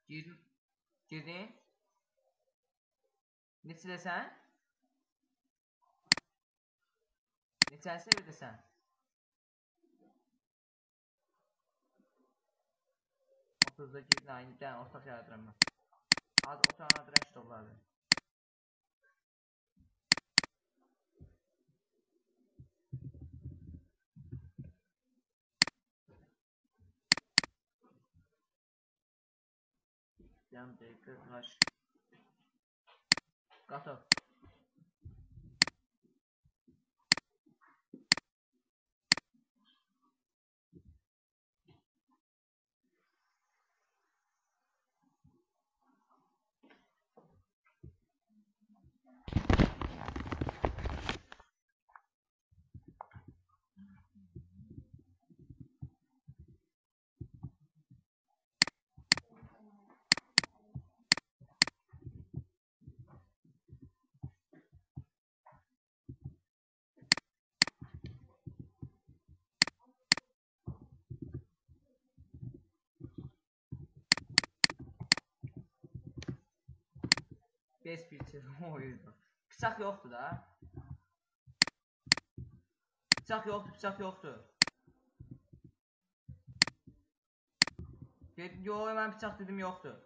Girdin? Neçələsən? Neçəni sevirsən? 30'da girdin, aynı gəlin, ortaq yaradıram mən. Az oturan adı rəşd olardı. Yan dəqiqə, qaş. Qatov. Best picture oyundu. Bıçaq yoxdur da. Bıçaq yoxdur. Yox, mən bıçaq dedim, yoxdur.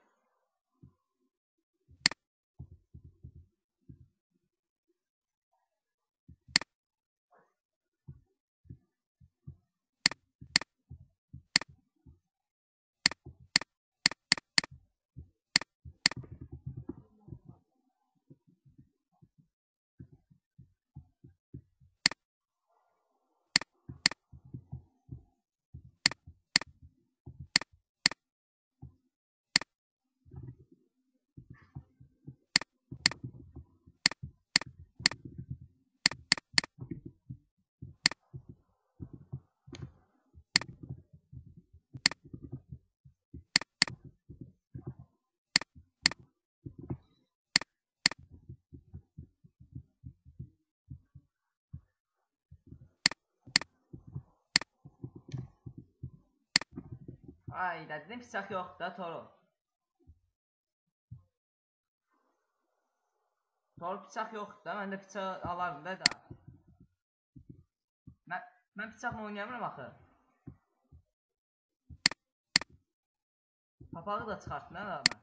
Ay, dedim bıçaq yoxdur da, Toro. Toro bıçaq yoxdur da, mən də bıçaq alardım da. Mən bıçaqla oynayamıram axı. Papağı da çıxartdım da mən.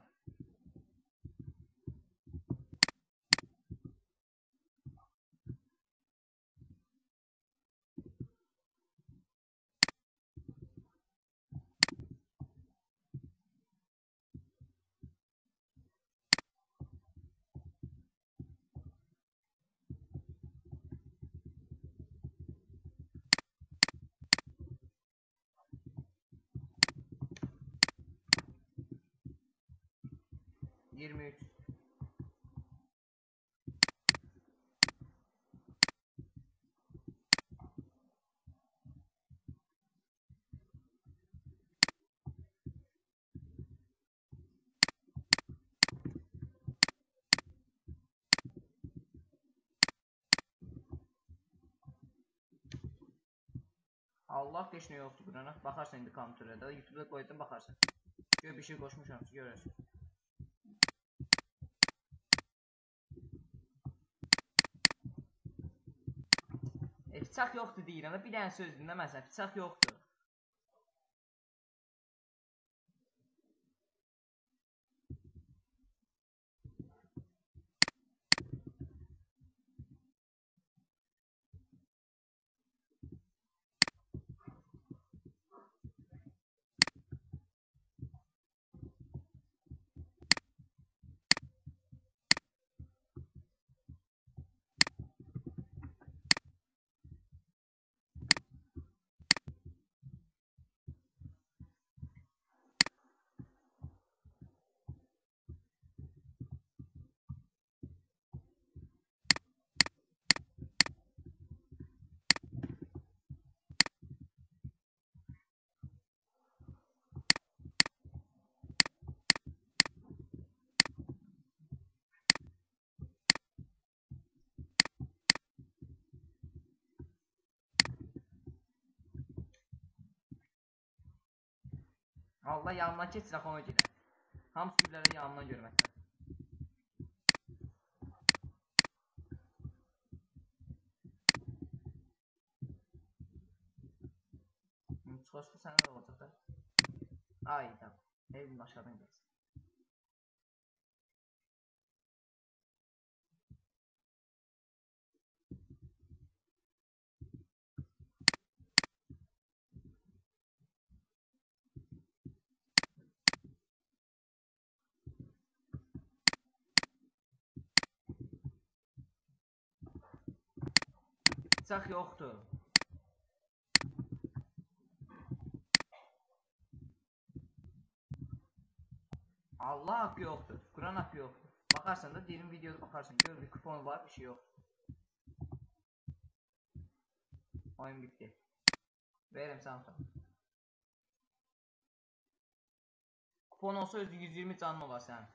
Allah keşine yoxdur qurana. Baxarsan indi kompüterə də, YouTube'da qoydum baxarsan. Gör bir şey qoşmuşam ki, görərsən. Bıçaq yoxdur deyirəm da, bir dənə söz dinləməsən, bıçaq yoxdur. Allah yanına keç, ona görə. Hamısı gülləri yanından görməkdə. Çıxoşlu sənə də olacaq da. Ay, tamam. Evin aşağıdan gəlsin. Bıçaq yoxdur. Allah haqqı yoxdur. Quran haqqı yoxdur. Baxarsan da derin videoda baxarsan. Gör bir kupon var, bir şey yox. Oyun bitti. Verim sana. Kupon olsa özü 120 canlı olar sənin.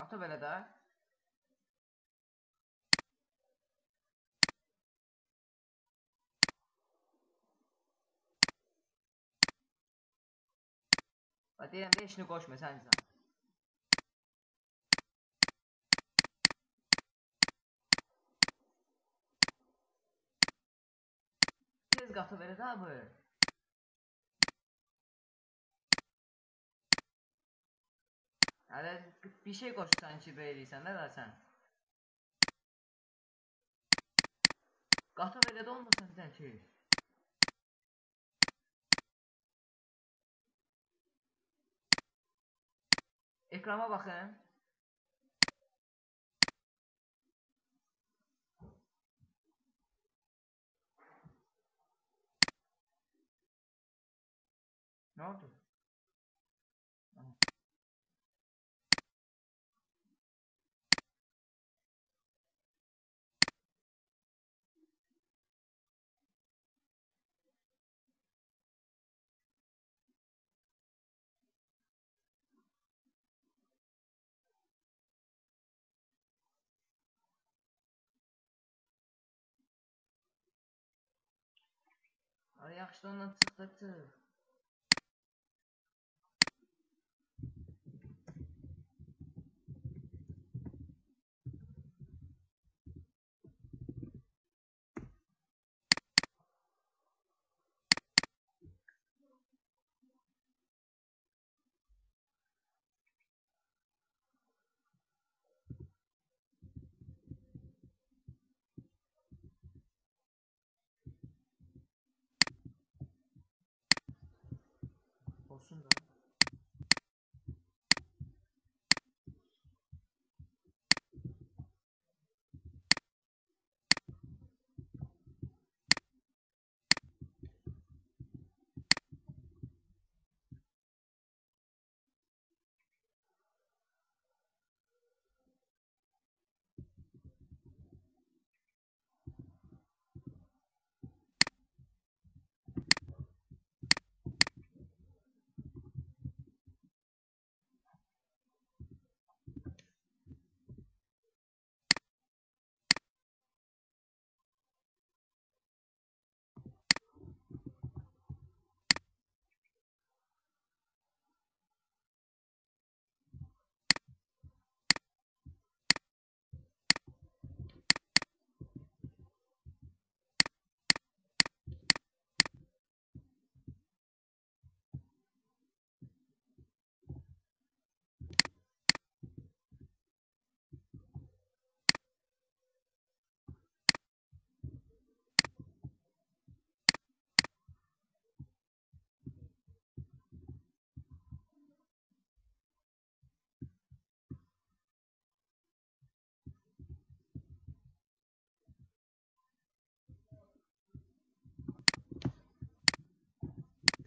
Ata belə də. Deyirəm də işini qoşma sən. Tez qatı verə də bu. Hələ bir şey qoşursan ki, belə eləyirsən də sən. Qatı verə də olmasın sən ki. Ekrana baxın. Ne oldu? Ay, yaxşı ondan çıx da çıx. Olsun da.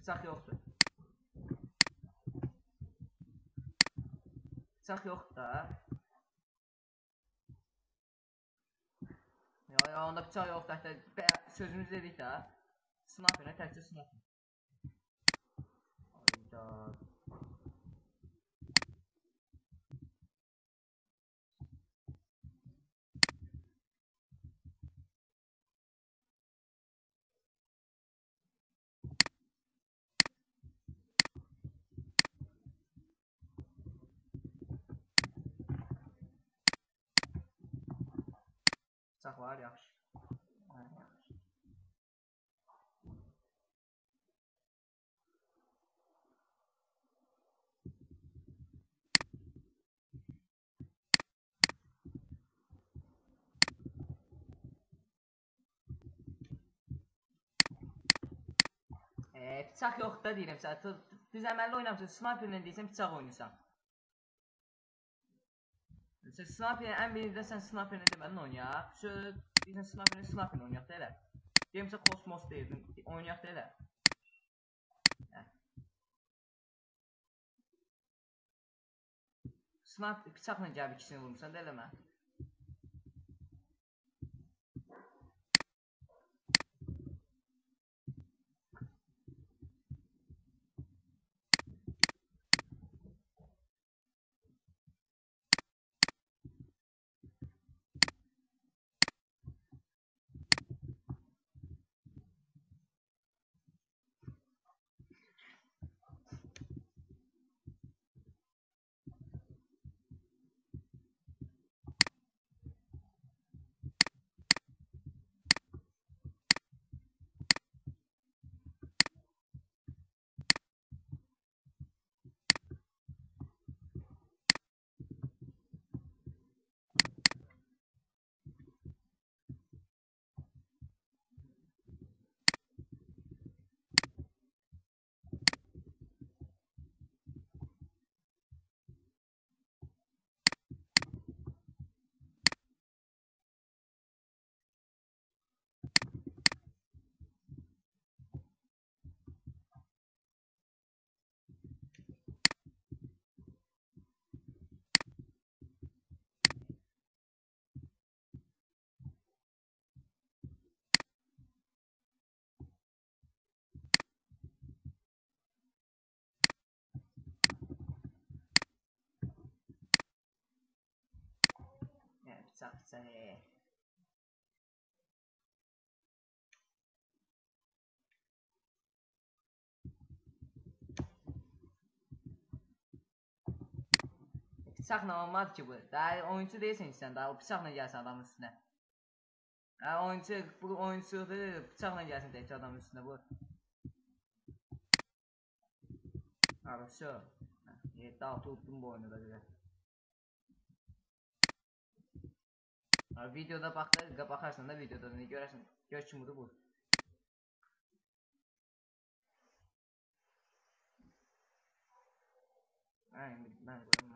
Bıçaq yoxdur. Bıçaq yoxdur da. Ya onda bıçaq yoxdur. Hətta sözümüz dedik də. Sniper'ə təkcə sniper. Ayda. bıçaq var, yaxşı. Hə, yaxşı. Bıçaq yoxdur da deyirəm sənə. Düz əməlli oynamısan, sniperlə deyirsən bıçaq oynayırsan. Sniperlə ən birində sən sniperlə deməlin oynayaq. Deyirsən sniperlə oynayaq da elə. Deyirsən kosmos deyirdin, oynayaq da elə. Sniper bıçaqla gəlib ikisini vurmuşsan da eləmə. Bıçaq. Bıçaqla olmaz ki bu. Daha oyuncu deyilsən sən, daha o bıçaqla gəlsən adamın üstünə. Bu oyuncudur, bıçaqla gəlsin təkcə adamın üstünə bu. Arası. 7-6 utdum bu oyunu da görə. Videoda baxarsan da videoda ne görərsən. Gör kim budur bu. Mən qoyum.